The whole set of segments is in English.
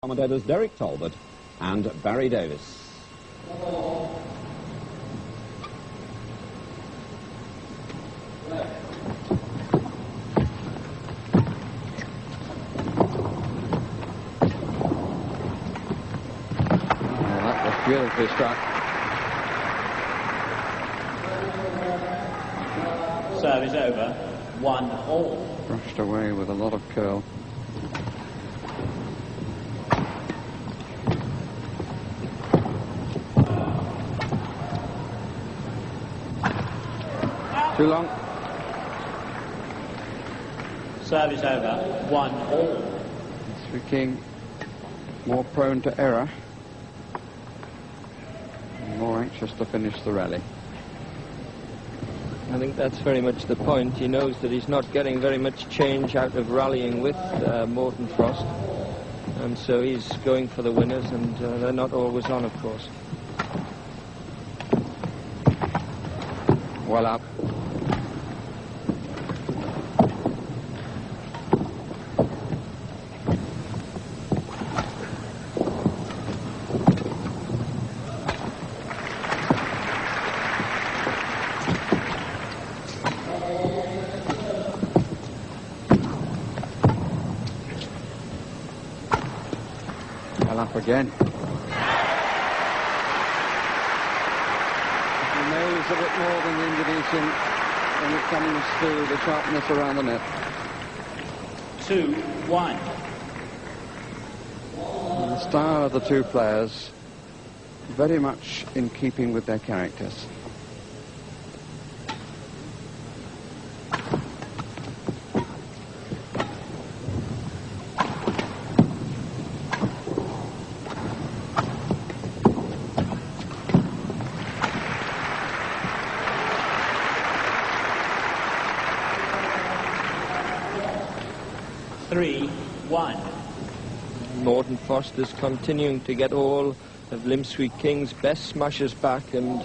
Commentators Derek Talbot and Barry Davis. That was beautifully struck. Serve is over. 1-all. Brushed away with a lot of curl. Too long. Serve is over. 1-all. Swie King more prone to error, and more anxious to finish the rally. I think that's very much the point. He knows that he's not getting very much change out of rallying with Morten Frost, and so he's going for the winners, and they're not always on, of course. Well up. Up again. He knows a bit more than the Indonesian when it comes to the sharpness around the net. 2-1. The style of the two players very much in keeping with their characters. Morten Frost is continuing to get all of Swie King's best smashes back and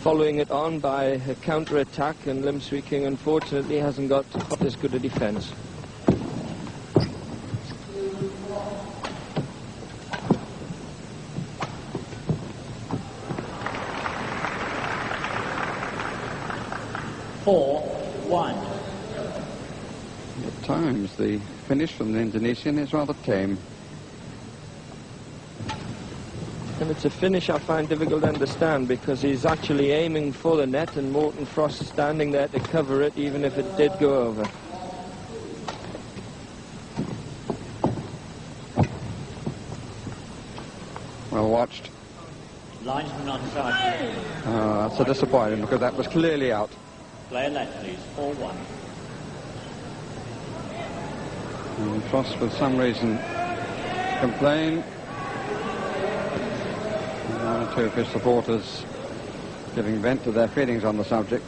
following it on by a counter-attack, and Swie King unfortunately hasn't got quite as good a defence. At times the finish from the Indonesian is rather tame. And it's a finish I find difficult to understand, because he's actually aiming for the net and Morten Frost standing there to cover it even if it did go over. Well watched. Linesman on side. That's a disappointment, because that was clearly out. Player left, please. 4-1. And Frost, for some reason, complained. One or two of his supporters giving vent to their feelings on the subject.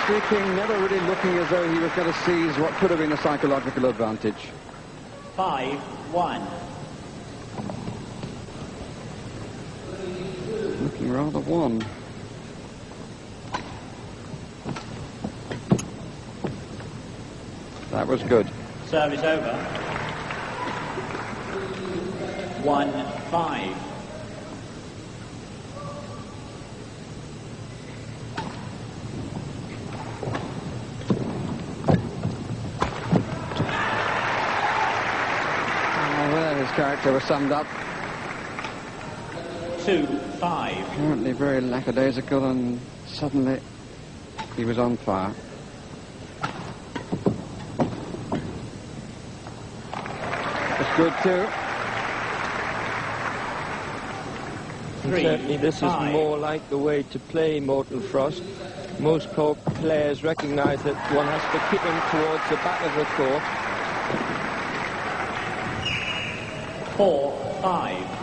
Swie King never really looking as though he was going to seize what could have been a psychological advantage. 5-1. Looking rather wan. That was good. Service over. 1-5. There his character was summed up. 2-5. Apparently very lackadaisical, and suddenly he was on fire. It's good too. Certainly this is more like the way to play Morten Frost. Most players recognise that one has to keep him towards the back of the court. 4-5.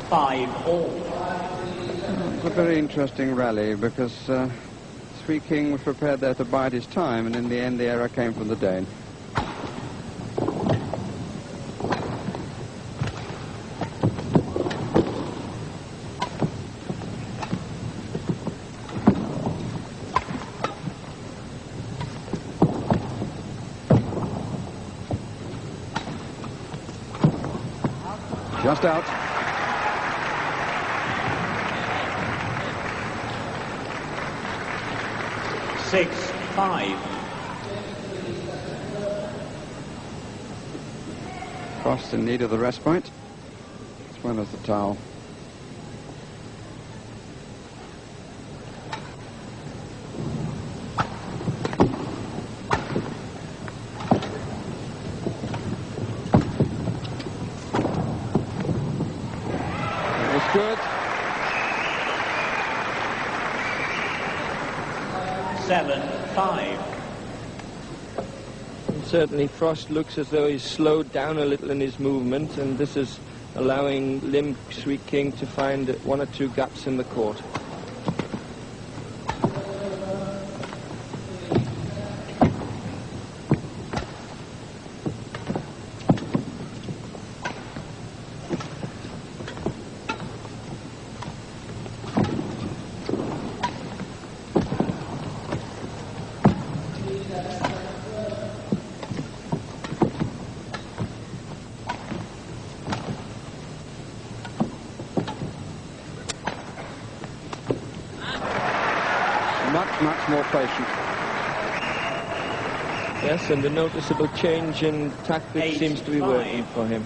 5-all. It's a very interesting rally because Swie King was prepared there to bide his time, and in the end the error came from the Dane. Just out. Six, 5. Frost in need of the respite, as well as the towel. It was good. 7-5. Certainly Frost looks as though he's slowed down a little in his movement, and this is allowing Liem Swie King to find one or two gaps in the court. Much more patient. Yes, and a noticeable change in tactics seems to be working for him.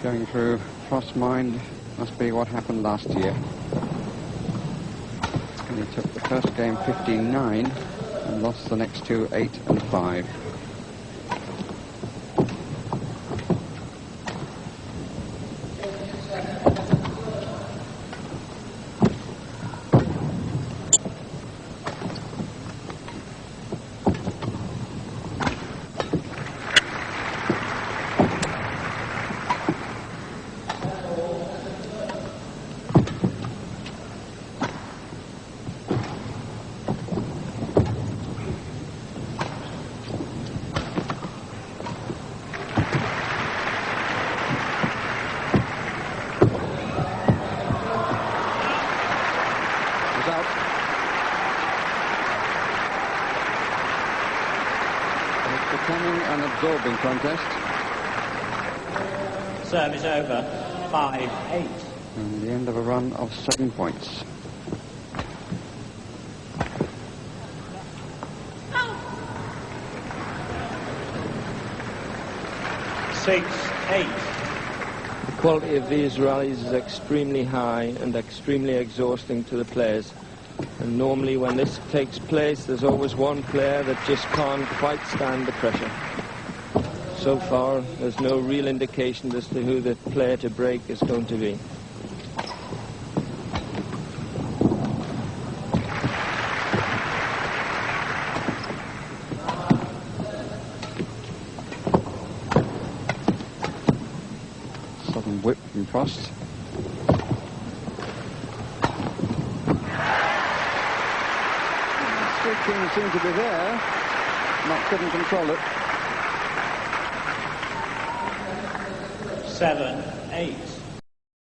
Going through Frost's mind must be what happened last year. And he took the first game 15-9 and lost the next two 8 and 5. Becoming an absorbing contest. Service over. 5-8. And the end of a run of 7 points. Six, 8. The quality of these rallies is extremely high and extremely exhausting to the players. And normally when this takes place, there's always one player that just can't quite stand the pressure. So far, there's no real indication as to who the player to break is going to be. Sudden whip from Frost. King seemed to be there, but couldn't control it. 7-8.